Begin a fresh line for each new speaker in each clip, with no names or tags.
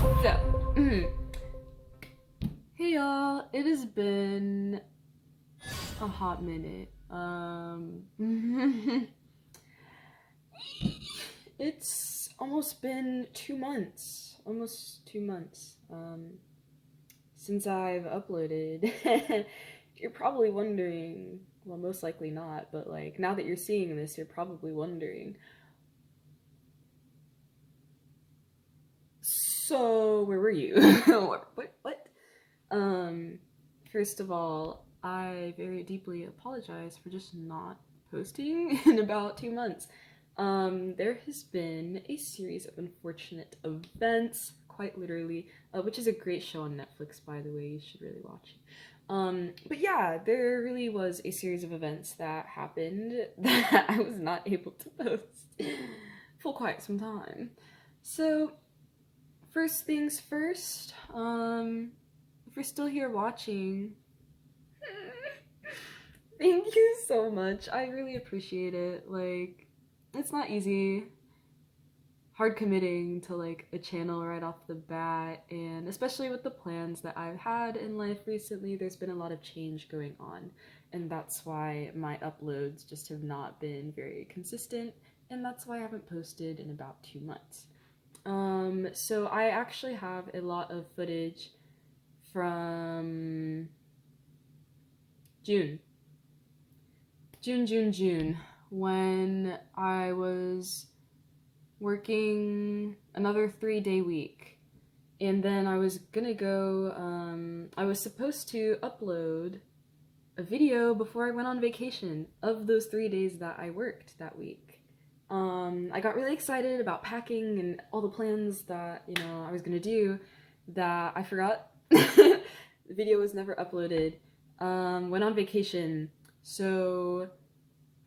So, hey y'all, it has been a hot minute. It's almost been 2 months, since I've uploaded. You're probably wondering, well, most likely not, but like now that you're seeing this, you're probably wondering, so where were you? What? Um, First of all, I very deeply apologize for just not posting in about 2 months. There has been a series of unfortunate events, quite literally, which is a great show on Netflix, by the way. You should really watch it. But yeah, there really was a series of events that happened that I was not able to post for quite some time. So, first things first, if you're still here watching, thank you so much. I really appreciate it. Like, it's not easy, hard committing to like a channel right off the bat, and especially with the plans that I've had in life recently, there's been a lot of change going on, and that's why my uploads just have not been very consistent, and that's why I haven't posted in about 2 months. So I actually have a lot of footage from June. June, when I was working another 3-day week. And then I was gonna go, I was supposed to upload a video before I went on vacation of those 3 days that I worked that week. I got really excited about packing and all the plans that, I was gonna do that I forgot. The video was never uploaded. Went on vacation. So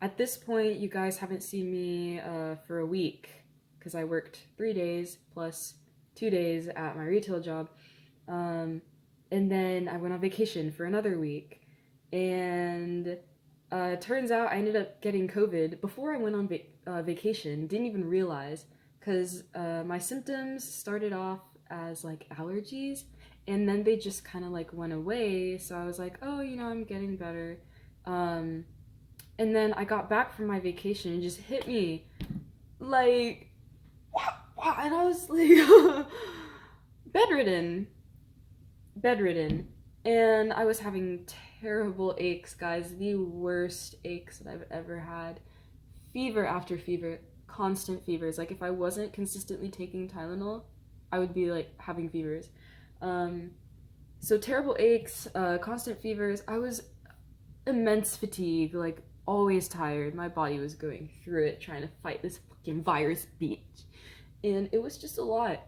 at this point, you guys haven't seen me for a week because I worked 3 days plus 2 days at my retail job. And then I went on vacation for another week. And turns out I ended up getting COVID before I went on vacation. Didn't even realize because my symptoms started off as like allergies, and then they just kind of like went away. So I was like, oh, I'm getting better. And then I got back from my vacation and just hit me like, wow, and I was like, bedridden, and I was having terrible aches, guys, the worst aches that I've ever had. Fever after fever, constant fevers. Like if I wasn't consistently taking Tylenol, I would be like having fevers. So terrible aches, constant fevers. I was immense fatigue, like always tired. My body was going through it trying to fight this fucking virus bitch. And it was just a lot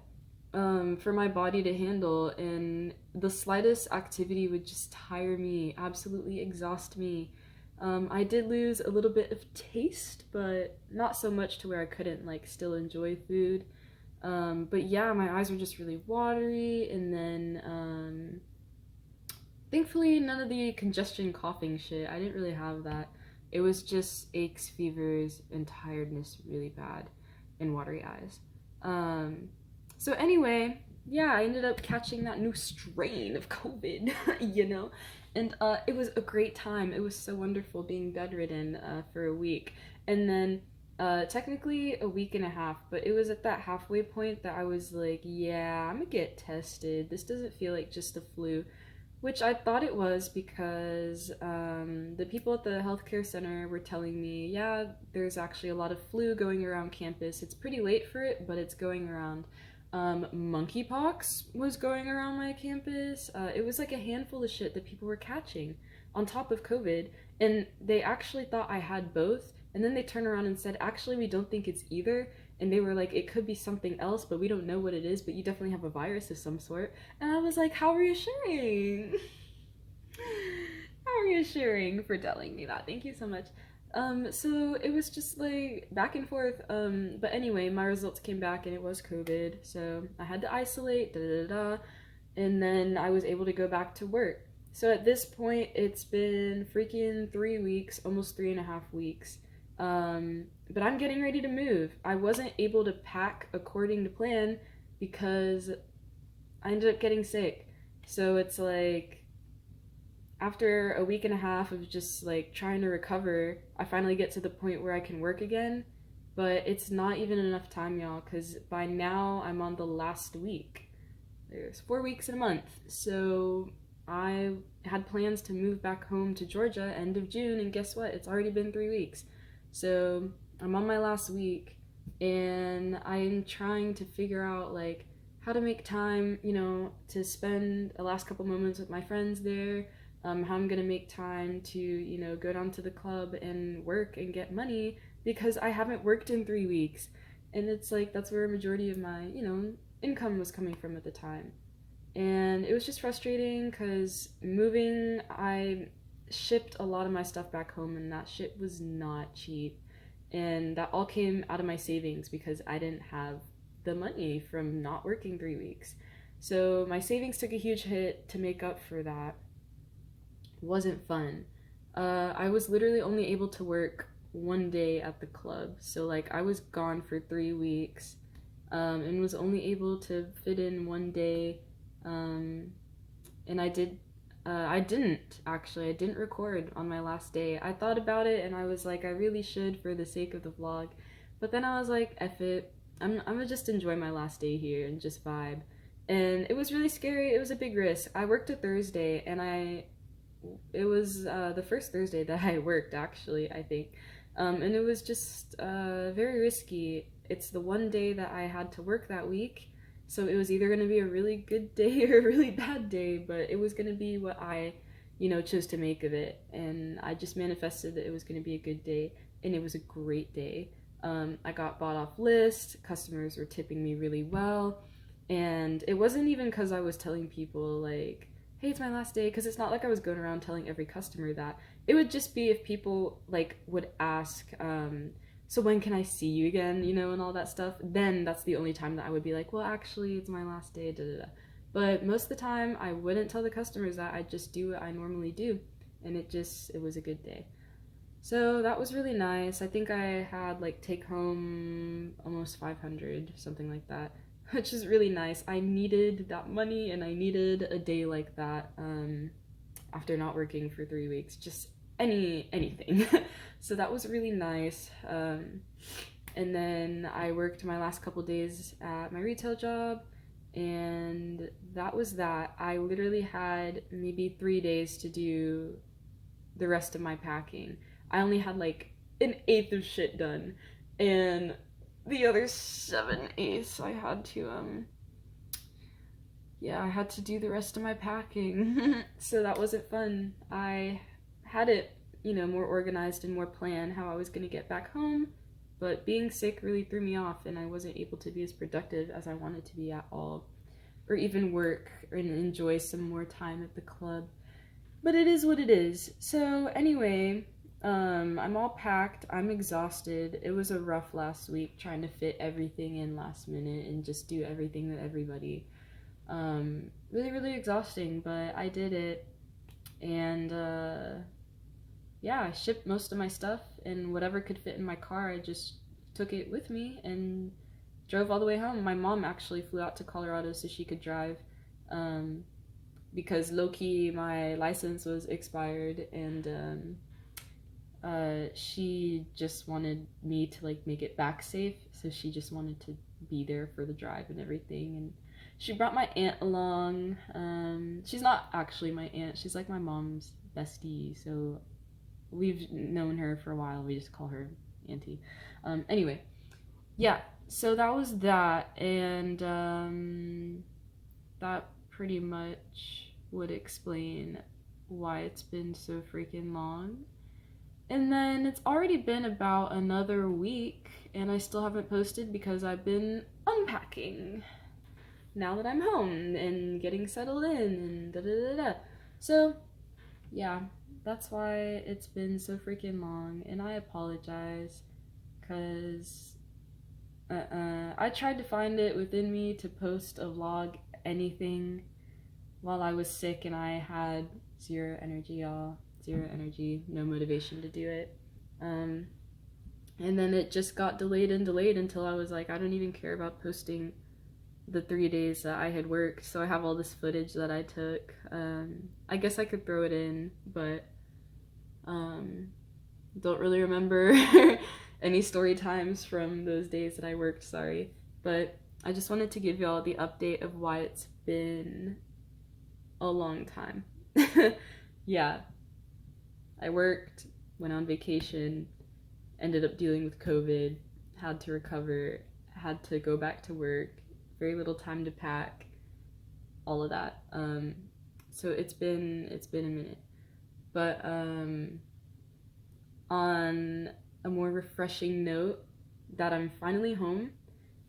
for my body to handle, and the slightest activity would just tire me, absolutely exhaust me. I did lose a little bit of taste, but not so much to where I couldn't like still enjoy food. But yeah, my eyes were just really watery, and then thankfully none of the congestion coughing shit. I didn't really have that. It was just aches, fevers, and tiredness really bad, and watery eyes. So anyway, yeah, I ended up catching that new strain of COVID, and it was a great time. It was so wonderful being bedridden for a week, and then technically a week and a half, but it was at that halfway point that I was like, yeah, I'm gonna get tested. This doesn't feel like just a flu, which I thought it was because the people at the healthcare center were telling me, yeah, there's actually a lot of flu going around campus. It's pretty late for it, but it's going around. Monkeypox was going around my campus. It was like a handful of shit that people were catching on top of COVID, and they actually thought I had both, and then they turned around and said, actually, we don't think it's either, and they were like, it could be something else, but we don't know what it is, but you definitely have a virus of some sort. And I was like, how reassuring. How reassuring for telling me that. Thank you so much. So it was just like back and forth. But anyway, my results came back and it was COVID. So I had to isolate, and then I was able to go back to work. So at this point, it's been freaking 3 weeks, almost 3.5 weeks. But I'm getting ready to move. I wasn't able to pack according to plan because I ended up getting sick. So it's like after a week and a half of just like trying to recover, I finally get to the point where I can work again. But it's not even enough time, y'all, because by now I'm on the last week. There's 4 weeks in a month. So I had plans to move back home to Georgia end of June, and guess what? It's already been 3 weeks. So I'm on my last week, and I'm trying to figure out like how to make time, to spend the last couple moments with my friends there. How I'm gonna make time to, go down to the club and work and get money because I haven't worked in 3 weeks. And it's like that's where a majority of my, income was coming from at the time. And it was just frustrating because moving, I shipped a lot of my stuff back home, and that shit was not cheap. And that all came out of my savings because I didn't have the money from not working 3 weeks. So my savings took a huge hit to make up for that. It wasn't fun. I was literally only able to work one day at the club. So, like, I was gone for 3 weeks, and was only able to fit in one day. Um, and I didn't actually. I didn't record on my last day. I thought about it and I was like, I really should for the sake of the vlog. But then I was like, F it. I'm gonna just enjoy my last day here and just vibe. And it was really scary. It was a big risk. I worked a Thursday, and it was the first Thursday that I worked, actually, I think. And it was just very risky. It's the one day that I had to work that week, so it was either going to be a really good day or a really bad day, but it was going to be what I, chose to make of it. And I just manifested that it was going to be a good day, and it was a great day. I got bought off list, customers were tipping me really well, and it wasn't even because I was telling people, like, hey, it's my last day, because it's not like I was going around telling every customer that. It would just be if people, like, would ask, so when can I see you again, and all that stuff. Then that's the only time that I would be like, well, actually, it's my last day, da da da. But most of the time, I wouldn't tell the customers that. I'd just do what I normally do, and it was a good day. So that was really nice. I think I had, like, take home almost 500, something like that, which is really nice. I needed that money, and I needed a day like that, after not working for 3 weeks. Just anything. So that was really nice. And then I worked my last couple days at my retail job, and that was that. I literally had maybe 3 days to do the rest of my packing. I only had like an eighth of shit done, and the other 7/8 I had to I had to do the rest of my packing. So that wasn't fun. I had it, more organized and more planned how I was going to get back home, but being sick really threw me off, and I wasn't able to be as productive as I wanted to be at all, or even work and enjoy some more time at the club. But it is what it is. So anyway, I'm all packed. I'm exhausted. It was a rough last week trying to fit everything in last minute and just do everything with everybody. Really, really exhausting, but I did it. And I shipped most of my stuff, and whatever could fit in my car, I just took it with me and drove all the way home. My mom actually flew out to Colorado so she could drive. Because low-key my license was expired, and she just wanted me to like make it back safe, so she just wanted to be there for the drive and everything. And she brought my aunt along. She's not actually my aunt, she's like my mom's bestie, so we've known her for a while. We just call her auntie. Anyway, yeah, so that was that. And that pretty much would explain why it's been so freaking long. And then it's already been about another week, and I still haven't posted because I've been unpacking now that I'm home and getting settled in and da da da da. So yeah, that's why it's been so freaking long, and I apologize, because I tried to find it within me to post a vlog, anything, while I was sick, and I had zero energy, y'all. Zero energy, no motivation to do it. And then it just got delayed and delayed until I was like, I don't even care about posting the 3 days that I had worked, so I have all this footage that I took. I guess I could throw it in, but um, don't really remember any story times from those days that I worked, sorry. But I just wanted to give y'all the update of why it's been a long time. Yeah, I worked, went on vacation, ended up dealing with COVID, had to recover, had to go back to work, very little time to pack, all of that. So it's been a minute. But on a more refreshing note, that I'm finally home.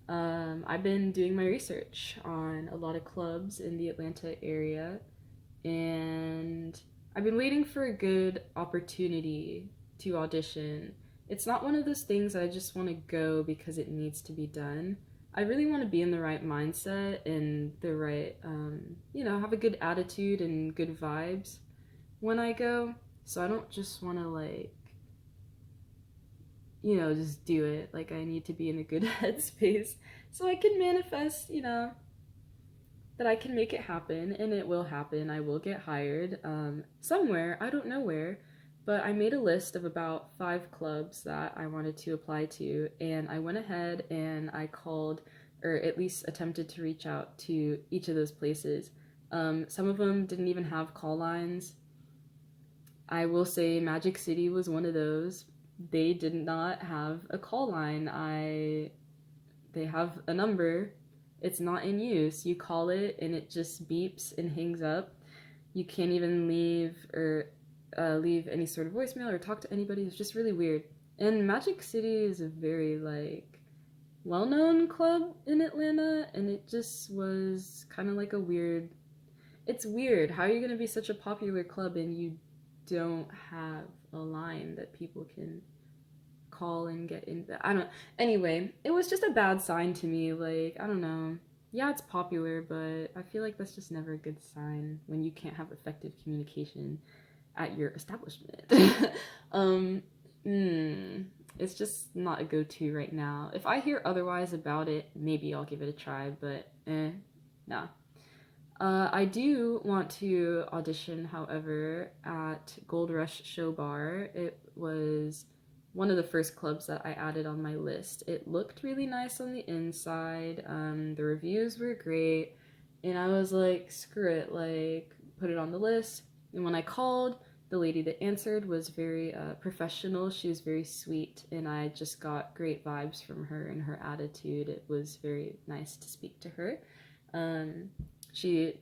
I've been doing my research on a lot of clubs in the Atlanta area, and I've been waiting for a good opportunity to audition. It's not one of those things that I just want to go because it needs to be done. I really want to be in the right mindset and the right, have a good attitude and good vibes when I go. So I don't just want to, like, just do it. Like, I need to be in a good headspace so I can manifest, that I can make it happen, and it will happen. I will get hired somewhere. I don't know where, but I made a list of about 5 clubs that I wanted to apply to, and I went ahead and I called, or at least attempted to reach out to each of those places. Some of them didn't even have call lines. I will say Magic City was one of those. They did not have a call line. They have a number. It's not in use. You call it and it just beeps and hangs up. You can't even leave any sort of voicemail or talk to anybody. It's just really weird. And Magic City is a very, like, well-known club in Atlanta, and it just was kind of like it's weird. How are you going to be such a popular club and you don't have a line that people can call and get in? Anyway, it was just a bad sign to me. Like, I don't know. Yeah, it's popular, but I feel like that's just never a good sign when you can't have effective communication at your establishment. um it's just not a go-to right now. If I hear otherwise about it, maybe I'll give it a try, but nah. I do want to audition, however, at Gold Rush Show Bar. It was one of the first clubs that I added on my list. It looked really nice on the inside. The reviews were great, and I was like, screw it, like, put it on the list. And when I called, the lady that answered was very professional. She was very sweet, and I just got great vibes from her and her attitude. It was very nice to speak to her. She,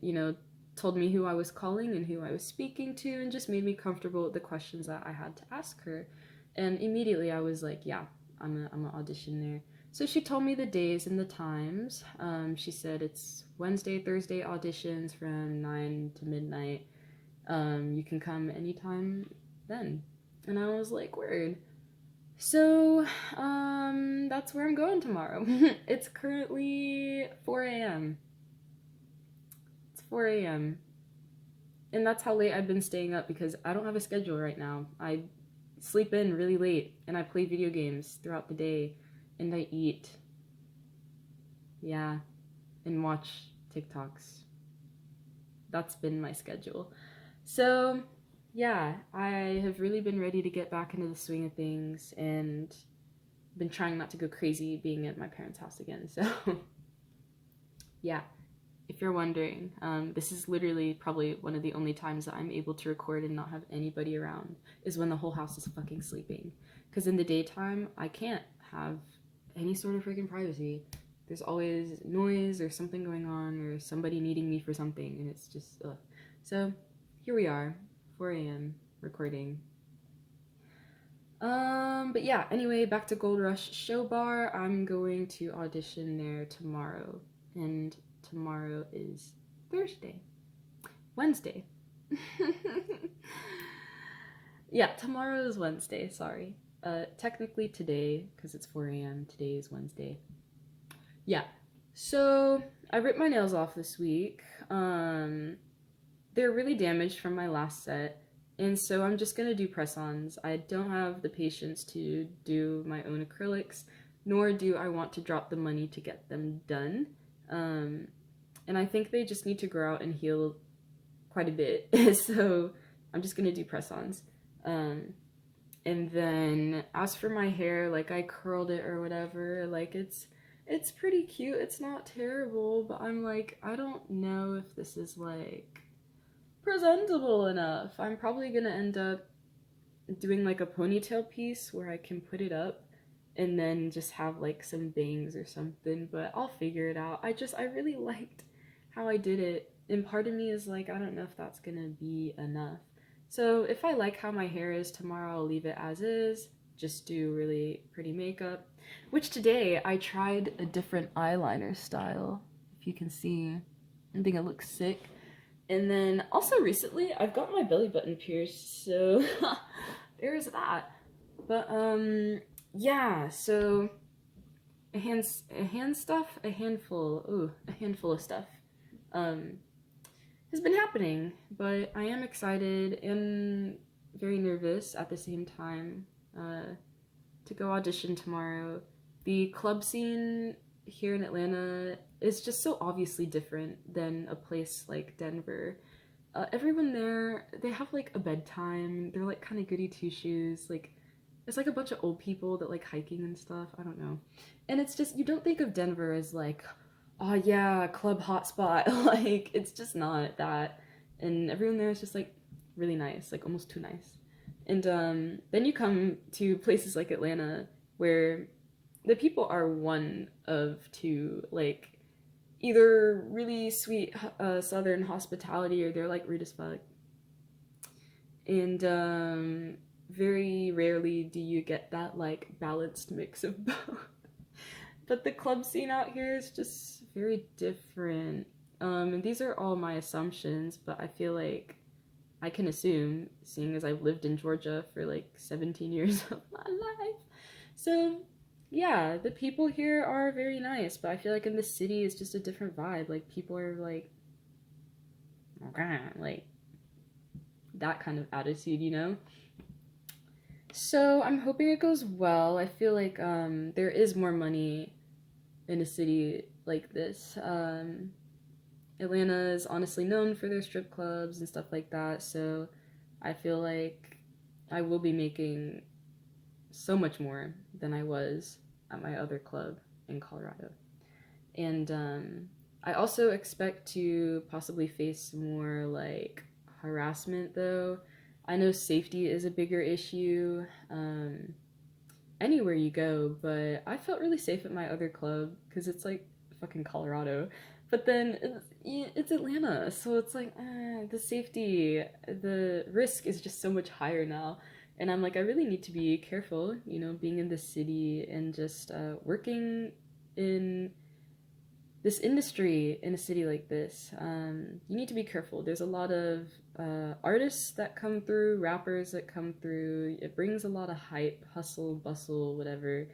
told me who I was calling and who I was speaking to, and just made me comfortable with the questions that I had to ask her. And immediately I was like, yeah, I'm gonna audition there. So she told me the days and the times. She said it's Wednesday, Thursday auditions from 9 to midnight. You can come anytime then. And I was like, word. So, that's where I'm going tomorrow. It's currently 4 a.m. 4 a.m. And that's how late I've been staying up because I don't have a schedule right now. I sleep in really late and I play video games throughout the day and I eat. Yeah. And watch TikToks. That's been my schedule. So, yeah, I have really been ready to get back into the swing of things and been trying not to go crazy being at my parents' house again. So, yeah. If you're wondering, this is literally probably one of the only times that I'm able to record and not have anybody around, is when the whole house is fucking sleeping. Because in the daytime, I can't have any sort of freaking privacy. There's always noise or something going on or somebody needing me for something, and it's just, ugh. So, here we are, 4 a.m. recording. But yeah, anyway, back to Gold Rush Show Bar. I'm going to audition there tomorrow, and tomorrow is Wednesday. Yeah, tomorrow is Wednesday, sorry. Technically today, because it's 4 a.m., today is Wednesday. Yeah, so I ripped my nails off this week. They're really damaged from my last set, and so I'm just gonna do press-ons. I don't have the patience to do my own acrylics, nor do I want to drop the money to get them done. And I think they just need to grow out and heal quite a bit. So I'm just gonna do press-ons. And then as for my hair, like I curled it or whatever, like it's pretty cute. It's not terrible, but I'm like, I don't know if this is like presentable enough. I'm probably gonna end up doing like a ponytail piece where I can put it up and then just have like some bangs or something, but I'll figure it out. I really liked how I did it, and part of me is like, I don't know if that's gonna be enough. So if I like how my hair is tomorrow, I'll leave it as is, just do really pretty makeup, which today I tried a different eyeliner style, if you can see. I think it looks sick. And then also recently I've got my belly button pierced, so there's that. But yeah, so a handful of stuff has been happening, but I am excited and very nervous at the same time to go audition tomorrow. The club scene here in Atlanta is just so obviously different than a place like Denver. Everyone there, they have like a bedtime. They're like kind of goody two shoes. Like it's like a bunch of old people that like hiking and stuff. I don't know. And it's just, you don't think of Denver as like, oh yeah, club hotspot. Like it's just not that. And everyone there is just like really nice, like almost too nice. And then you come to places like Atlanta where the people are one of two, like either really sweet southern hospitality or they're like rude as fuck. And very rarely do you get that like balanced mix of both. But the club scene out here is just very different. And these are all my assumptions, but I feel like I can assume, seeing as I've lived in Georgia for like 17 years of my life. So yeah, the people here are very nice, but I feel like in the city it's just a different vibe. Like people are like that kind of attitude, you know? So I'm hoping it goes well. I feel like there is more money in a city like this. Atlanta is honestly known for their strip clubs and stuff like that, so I feel like I will be making so much more than I was at my other club in Colorado. And I also expect to possibly face more like harassment though. I know safety is a bigger issue anywhere you go, but I felt really safe at my other club because it's like fucking Colorado. But then it's Atlanta, so it's like the safety, the risk is just so much higher now. And I'm like, I really need to be careful, you know, being in the city and just working in this industry in a city like this. You need to be careful. There's a lot of artists that come through, rappers that come through. It brings a lot of hype, hustle, bustle, whatever.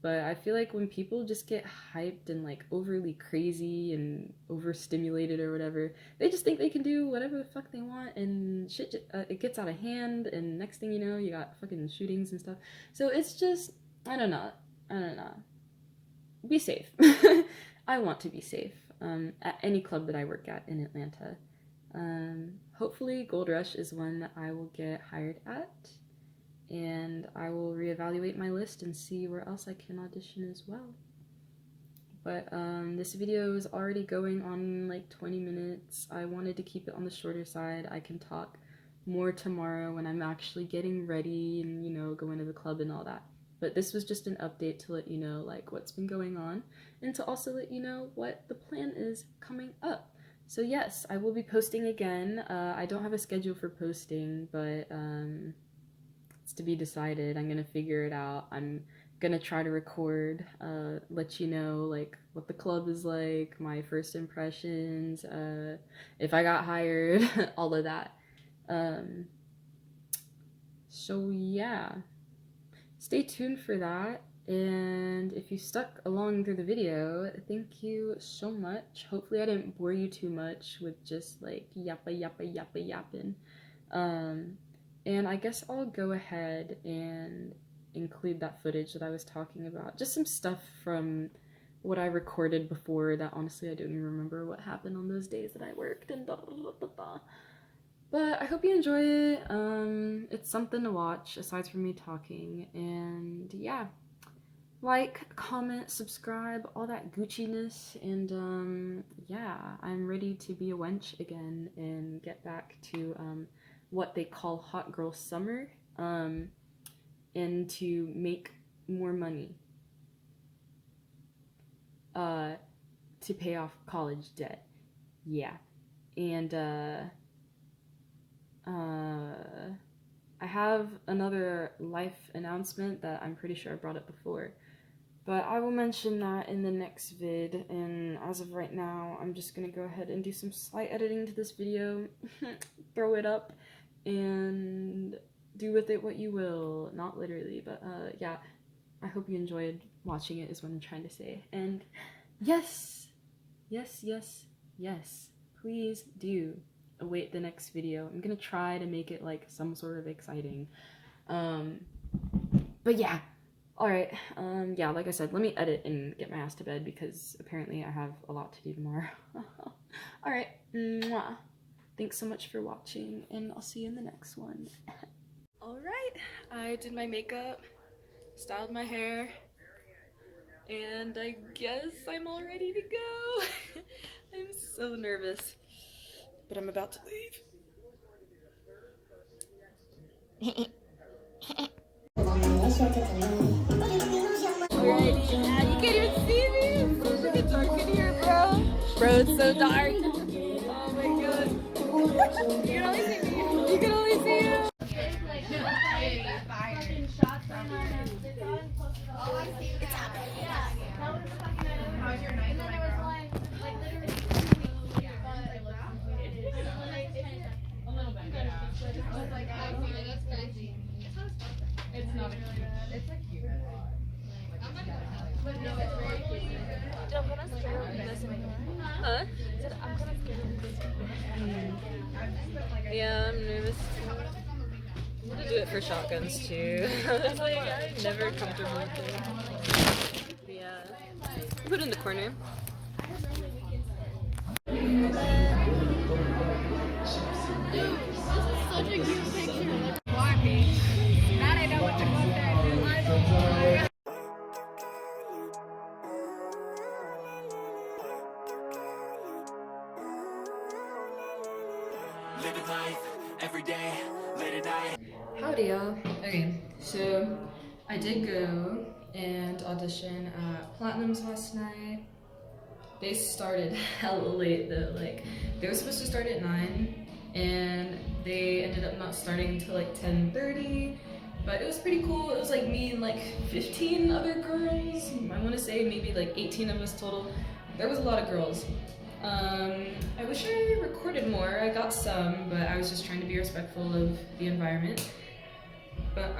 But I feel like when people just get hyped and like overly crazy and overstimulated or whatever, they just think they can do whatever the fuck they want and shit. It gets out of hand, and next thing you know, you got fucking shootings and stuff. So it's just, I don't know. I don't know. Be safe. I want to be safe at any club that I work at in Atlanta. Hopefully, Gold Rush is one that I will get hired at, and I will reevaluate my list and see where else I can audition as well. But this video is already going on like 20 minutes. I wanted to keep it on the shorter side. I can talk more tomorrow when I'm actually getting ready and, you know, going to the club and all that. But this was just an update to let you know like what's been going on and to also let you know what the plan is coming up. So yes, I will be posting again. I don't have a schedule for posting, but it's to be decided. I'm gonna figure it out. I'm gonna try to record, let you know like what the club is like, my first impressions, if I got hired, all of that. So yeah, stay tuned for that. And if you stuck along through the video, thank you so much. Hopefully I didn't bore you too much with just like yapping. And I guess I'll go ahead and include that footage that I was talking about. Just some stuff from what I recorded before that. Honestly, I don't even remember what happened on those days that I worked and blah, blah, blah, blah, blah. But I hope you enjoy it. It's something to watch aside from me talking, and yeah. Like, comment, subscribe, all that Gucci-ness, and yeah, I'm ready to be a wench again and get back to what they call hot girl summer, and to make more money to pay off college debt. Yeah. And I have another life announcement that I'm pretty sure I brought up before, but I will mention that in the next vid, and as of right now, I'm just gonna go ahead and do some slight editing to this video, throw it up, and do with it what you will. Not literally, but yeah, I hope you enjoyed watching it is what I'm trying to say. And yes, please do await the next video. I'm gonna try to make it like some sort of exciting. But yeah. Alright, yeah, like I said, let me edit and get my ass to bed because apparently I have a lot to do tomorrow. Alright, mwah. Thanks so much for watching, and I'll see you in the next one. Alright, I did my makeup, styled my hair, and I guess I'm all ready to go. I'm so nervous, but I'm about to leave. Ready? You can't even see me. It's so freaking dark in here, bro. Bro, it's so dark. Oh my god. You can only see me. You can only see you. How's your night going, girl? A little bit. That's crazy. It's not a cute. It's a cute. But no, it's very cute. Dude, I'm kind of scared of this one. Huh? Dude, I'm kind of scared of this one. Yeah, I'm nervous. I'm gonna do it for shotguns too. It's like I'm never comfortable with it. But yeah. Put it in the corner. Such a cute picture. Why me? Now they know what to put there. Living life every day, late at night. Howdy y'all. Okay, so I did go and audition at Platinum's last night. They started hella late though. Like, they were supposed to start at 9 and they ended up not starting until like 10:30. But it was pretty cool. It was like me and like 15 other girls. I want to say maybe like 18 of us total. There was a lot of girls. I wish I recorded more. I got some, but I was just trying to be respectful of the environment. But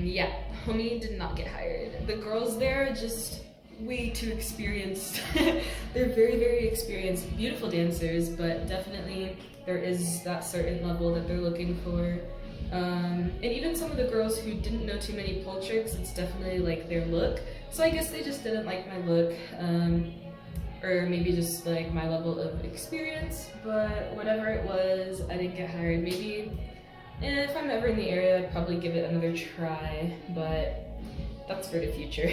yeah, homie did not get hired. The girls there are just way too experienced. They're very, very experienced, beautiful dancers, but definitely there is that certain level that they're looking for. And even some of the girls who didn't know too many pole tricks, it's definitely like their look. So I guess they just didn't like my look, or maybe just like my level of experience, but whatever it was, I didn't get hired. Maybe if I'm ever in the area, I'd probably give it another try, but that's for the future.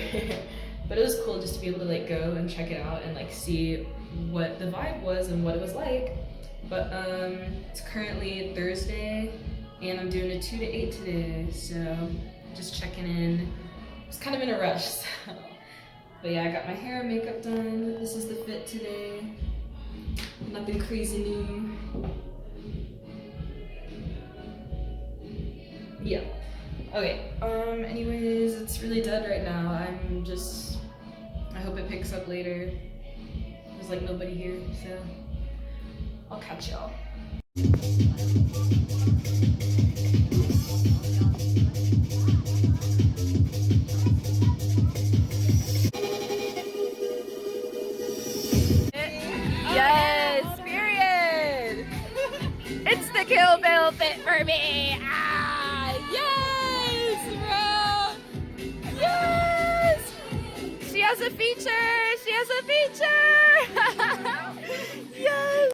But it was cool just to be able to like go and check it out and like see what the vibe was and what it was like. But it's currently Thursday and I'm doing a 2 to 8 today, so just checking in. I was kind of in a rush, so. But yeah, I got my hair and makeup done. This is the fit today. Nothing crazy new. Yeah. Okay, anyways, it's really dead right now. I hope it picks up later. There's like nobody here, so I'll catch y'all. Yes, period! It's the Kill Bill fit for me! Ah, yes, bro! Yes! She has has a feature! She has a feature! Yes!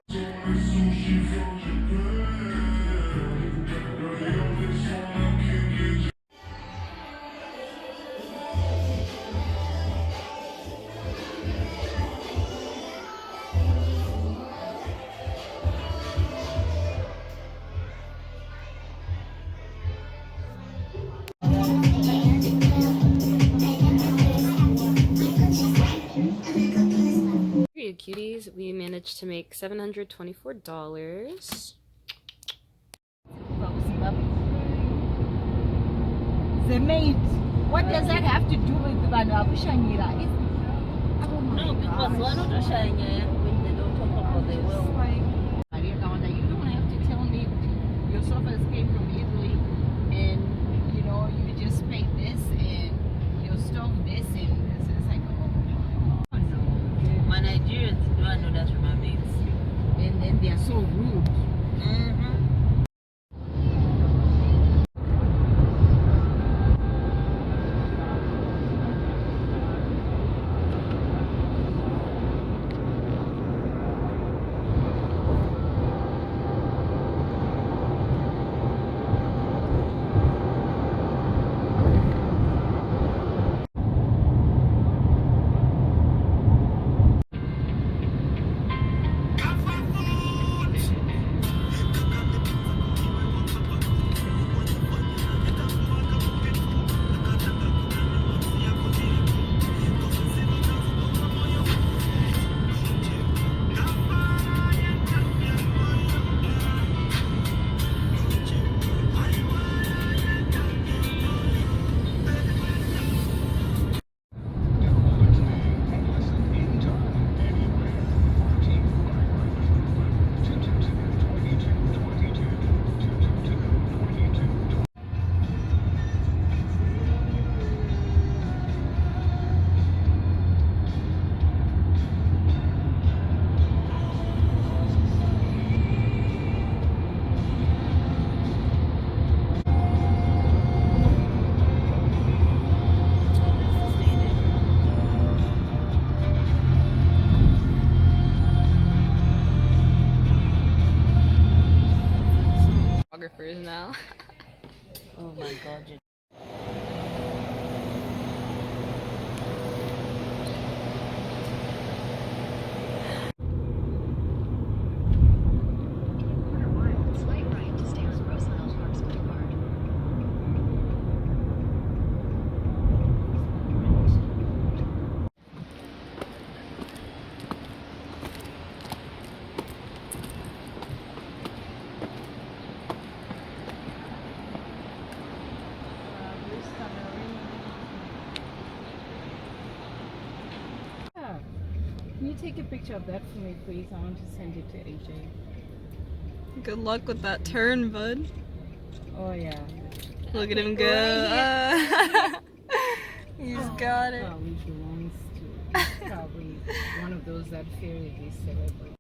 Cuties, we managed to make $724.
The maid. What does that have to do with the Banabushanira?
No, because why not Shanya when they don't talk about the well?
You don't have to tell me your sofas came from Italy and you know you just paid this and your stove this and this. It's like, oh no.
My Nigerians don't know that from my mates.
And then they are so rude.
Photographers now.
Oh my god.
Can you take a picture of that for me, please? I want to send it to AJ.
Good luck with that turn, bud.
Oh, yeah.
Look at him go. He's got it.
Probably belongs to probably one of those that feel these celebrities.